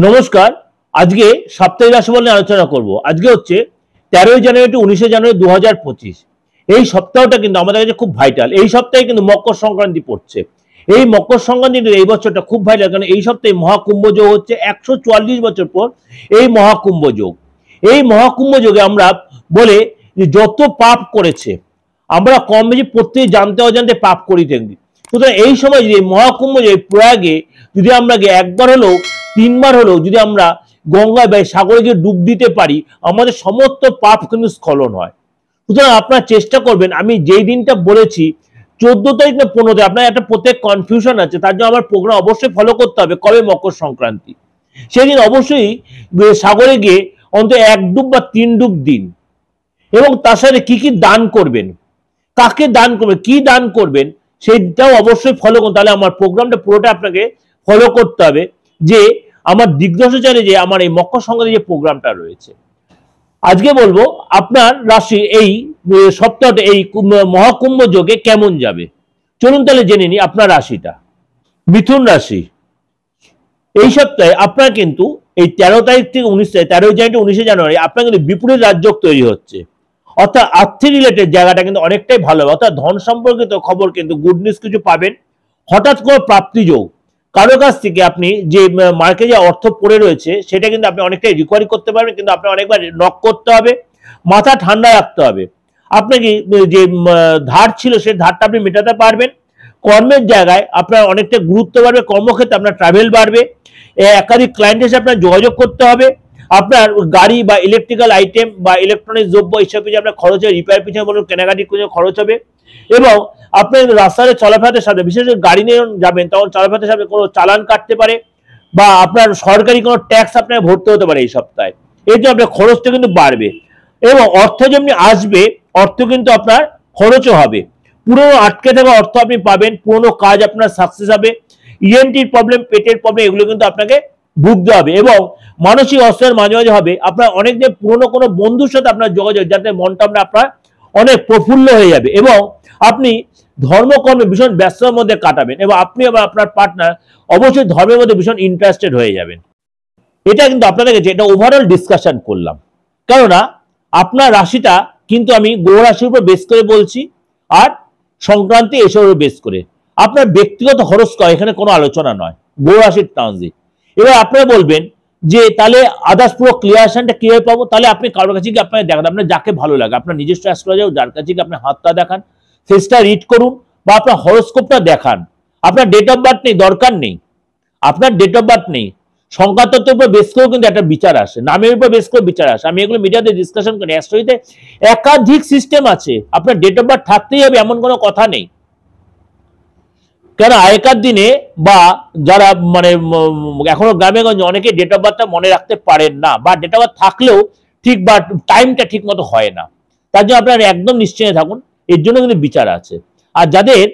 নমস্কার। আজকে সাপ্তাহিক রাশিফল নিয়ে আলোচনা করব। আজকে হচ্ছে 13 জানুয়ারি টু 19 জানুয়ারি 2025। এই সপ্তাহটা কিন্তু আমাদের কাছে খুব ভাইটাল। এই সপ্তাহে কিন্তু মকর সংক্রান্তি পড়ছে। এই মকর সংক্রান্তিতে এই বছরটা খুব ভাইটাল, কারণ এই সপ্তাহে মহাকুম্ভ যোগ হচ্ছে 144 বছর পর এই মহাকুম্ভ যোগ। এই মহাকুম্ভ যোগে আমরা বলে যে যত পাপ করেছে আমরা কম বেশি প্রত্যেক জানতে অজান্তে পাপ করি থাকি। সুতরাং এই সময় যে মহাকুম্ভ যোগ প্রয়াগে যদি আমরা একবার হলেও 3 বার হলেও যদি আমরা গঙ্গায় বা সাগরে গিয়ে ডুব দিতে পারি, আমাদের সমস্ত পাপ কিন্তু স্খলন হয়। সুতরাং আপনারা চেষ্টা করবেন, আমি যেই দিনটা বলেছি 14 তারিখ না 15 তারিখ, আপনার একটা প্রত্যেক কনফিউশন আছে, তার জন্য আমার প্রোগ্রাম অবশ্যই ফলো করতে হবে। কবে মকর সংক্রান্তি, সেদিন অবশ্যই সাগরে গিয়ে অন্তত 1 ডুব বা 3 ডুব দিন। এবং তার সাথে কি কি দান করবেন, কাকে দান করবেন, কি দান করবেন, সেইটাও অবশ্যই ফলো করুন। তাহলে আমার প্রোগ্রামটা পুরোটা আপনাকে ফলো করতে হবে। যে আমার দিগদর্শচারে যে আমার এই মকর সংক্রান্তি যে প্রোগ্রামটা রয়েছে, আজকে বলবো আপনার রাশি এই সপ্তাহটা এই মহাকুম্ভ যোগে কেমন যাবে। চলুন তাহলে জেনে নিই আপনার রাশিটা। মিথুন রাশি। এই সপ্তাহে আপনার কিন্তু এই 13 তারিখ থেকে 19 তারিখ, 13 জানুয়ারি 19 জানুয়ারি আপনার কিন্তু বিপরীত রাজযোগ তৈরি হচ্ছে। অর্থাৎ আর্থিক রিলেটেড জায়গাটা কিন্তু অনেকটাই ভালো হবে। অর্থাৎ ধন সম্পর্কিত খবর কিন্তু গুড নিউজ কিছু পাবেন। হঠাৎ করে প্রাপ্তি যোগ, কারো কাছ থেকে আপনি যে মার্কেটে যে অর্থ পড়ে রয়েছে সেটা কিন্তু আপনি অনেকটাই রিকভারি করতে পারবেন, কিন্তু আপনি অনেকবার নক করতে হবে, মাথা ঠান্ডা রাখতে হবে। আপনাকে যে ধার ছিল সেই ধারটা আপনি মেটাতে পারবেন। কর্মের জায়গায় আপনার অনেকটা গুরুত্ব বাড়বে, কর্মক্ষেত্রে আপনার ট্রাভেল বাড়বে, একাধিক ক্লায়েন্টের সাথে আপনার যোগাযোগ করতে হবে। আপনার গাড়ি বা ইলেকট্রিক্যাল আইটেম বা ইলেকট্রনিক্স দ্রব্য এইসব পিছনে আপনার খরচ হবে, রিপেয়ার পিছনে বলুন, কেনাকাটি খরচ হবে। এবং আপনার রাস্তায় চলাফেরাতে সাথে, বিশেষ করে গাড়ি নিয়ে যাবেন তখন চলাফেরাতে সাথে কোনো চালান কাটতে পারে বা আপনার সরকারি কোনো ট্যাক্স আপনার ভরতে হতে পারে এই সপ্তাহে। এর জন্য আপনার খরচটা কিন্তু বাড়বে। এবং অর্থ যেমনি আসবে, অর্থ কিন্তু আপনার খরচও হবে। পুরনো আটকে থাকা অর্থ আপনি পাবেন, পুরনো কাজ আপনার সাকসেস হবে। ইএনটির প্রবলেম, পেটের প্রবলেম, এগুলো কিন্তু আপনাকে ভুগতে হবে। এবং মানসিক অস্থিরতার মাঝে মাঝে হবে। আপনার অনেক যে পুরনো কোনো বন্ধুর সাথে আপনার যোগাযোগ, যাতে মনটা আপনার অনেক প্রফুল্ল হয়ে যাবে এবং আপনি ধর্মকর্মে ভীষণ ব্যস্ততার মধ্যে কাটাবেন এবং আপনি এবং আপনার পার্টনার অবশ্যই ধর্মের মধ্যে ভীষণ ইন্টারেস্টেড হয়ে যাবেন। এটা কিন্তু আপনাদের কাছে এটা ওভারঅল ডিসকাশন করলাম, কেননা আপনার রাশিটা কিন্তু আমি গ্রহ রাশির উপর বেস করে বলছি আর সংক্রান্তি এসবের বেস করে। আপনার ব্যক্তিগত হরস্কোপ এখানে কোনো আলোচনা নয়, গ্রহ রাশির ট্রানজিট। এবার আপনারা বলবেন যে তাহলে আদার্স পুরো ক্লিয়ারেশনটা কিভাবে পাবো। তাহলে আপনি কারোর কাছে গিয়ে আপনাকে দেখান, আপনার যাকে ভালো লাগে, আপনার নিজস্ব অ্যাস্ট্রোলজার যার কাছে গিয়ে আপনি হাতটা দেখান, ফেসটা রিড করুন বা আপনার হরোস্কোপটা দেখান। আপনার ডেট অফ বার্থ নেই, দরকার নেই, আপনার ডেট অফ বার্থ নেই, সংখ্যা তত্ত্বের উপর বেস করেও কিন্তু একটা বিচার আসে, নামের উপর বেস করে বিচার আসে। আমি এগুলো মিডিয়াতে ডিসকাশন করি। অ্যাস্ট্রোলজিতে একাধিক সিস্টেম আছে, আপনার ডেট অফ বার্থ থাকতেই হবে এমন কোনো কথা নেই। কেন আগেকার দিনে বা যারা মানে এখনো গ্রামে গঞ্জে অনেকে ডেট অফ বার্থটা মনে রাখতে পারেন না, বা ডেট অফ বার্থ থাকলেও ঠিক বা টাইমটা ঠিক মতো হয় না। তার জন্য আপনারা একদম নিশ্চয় থাকুন, এর জন্য কিন্তু বিচার আছে। আর যাদের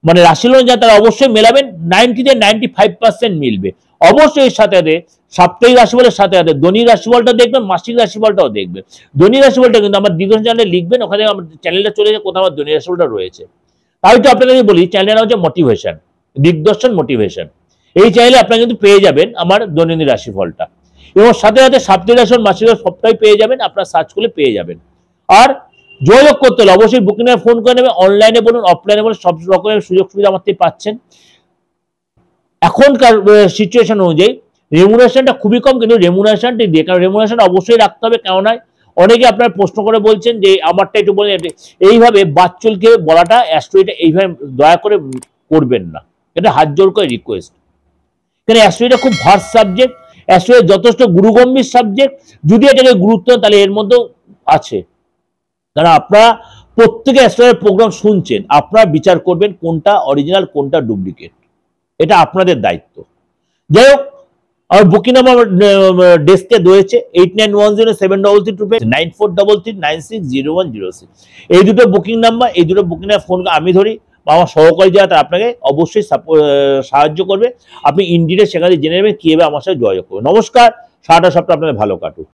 মানে রাশি লগ্ন তারা অবশ্যই মেলাবেন, 90-95% মিলবে। অবশ্যই এর সাথে সাথে সাপ্তাহিক রাশিফলের সাথে সাথে দৈনিক রাশিফলটা দেখবেন, মাসিক রাশিফলটাও দেখবেন। দৈনিক রাশিফলটা কিন্তু আমার দিগন্ত চ্যানেলে লিখবেন, ওখানে আমার চ্যানেলটা চলে যায়, কোথাও আমার দৈনিক রাশিফলটা রয়েছে। তাই তো আপনাকে বলি, চ্যানেলের নাম হচ্ছে মোটিভেশন, দিগদর্শন মোটিভেশন। এই চ্যানেলে আপনারা কিন্তু পেয়ে যাবেন আমার দৈনন্দিন রাশিফলটা, এবং সাথে সাথে সাপ্তাহিক রাশি মাসিক রাশি সবটাই পেয়ে যাবেন, আপনারা সার্চ করলে পেয়ে যাবেন। আর যোগাযোগ করতে হলে অবশ্যই বুকিং এ ফোন করে নেবেন, অনলাইনে বলুন, অফলাইনে বলুন, সব রকমের সুযোগ সুবিধা আমার থেকে পাচ্ছেন। এখনকার সিচুয়েশন অনুযায়ী রেমুনারেশনটা খুবই কম, কিন্তু রেমুনারেশনটি দিয়ে, কারণ রেমুনারেশন অবশ্যই রাখতে হবে। কেননা অনেকে আপনার প্রশ্ন করে বলছেন যে আমারটা একটু বলে, এইভাবে বাচ্চলকে বলাটা অ্যাস্ট্রোলজিটা এইভাবে দয়া করে করবেন না, এটা হাত জোর করে রিকোয়েস্ট। কারণ অ্যাস্ট্রোলজিটা খুব ভার্স সাবজেক্ট, অ্যাস্ট্রোলজি যথেষ্ট গুরুগম্ভীর সাবজেক্ট। যদি এটাকে গুরুত্ব তাহলে এর মধ্যেও আছে, কারণ আপনারা প্রত্যেকে অ্যাস্ট্রোলজির প্রোগ্রাম শুনছেন, আপনারা বিচার করবেন কোনটা অরিজিনাল কোনটা ডুপ্লিকেট, এটা আপনাদের দায়িত্ব। যাই হোক, আমার বুকিং নাম্বার ডেস্কে রয়েছে 8910733325 9433960106। এই দুটো বুকিং নাম্বার, এই দুটো বুকিং ফোন আমি ধরি বা আমার সহকারী যারা তারা আপনাকে অবশ্যই সাহায্য করবে। আপনি ইন ডিটেইলস সেখানে জেনে নেবেন কিভাবে আমার সাথে যোগাযোগ করবেন। নমস্কার, সারাটা সপ্তাহ আপনাদের ভালো কাটুক।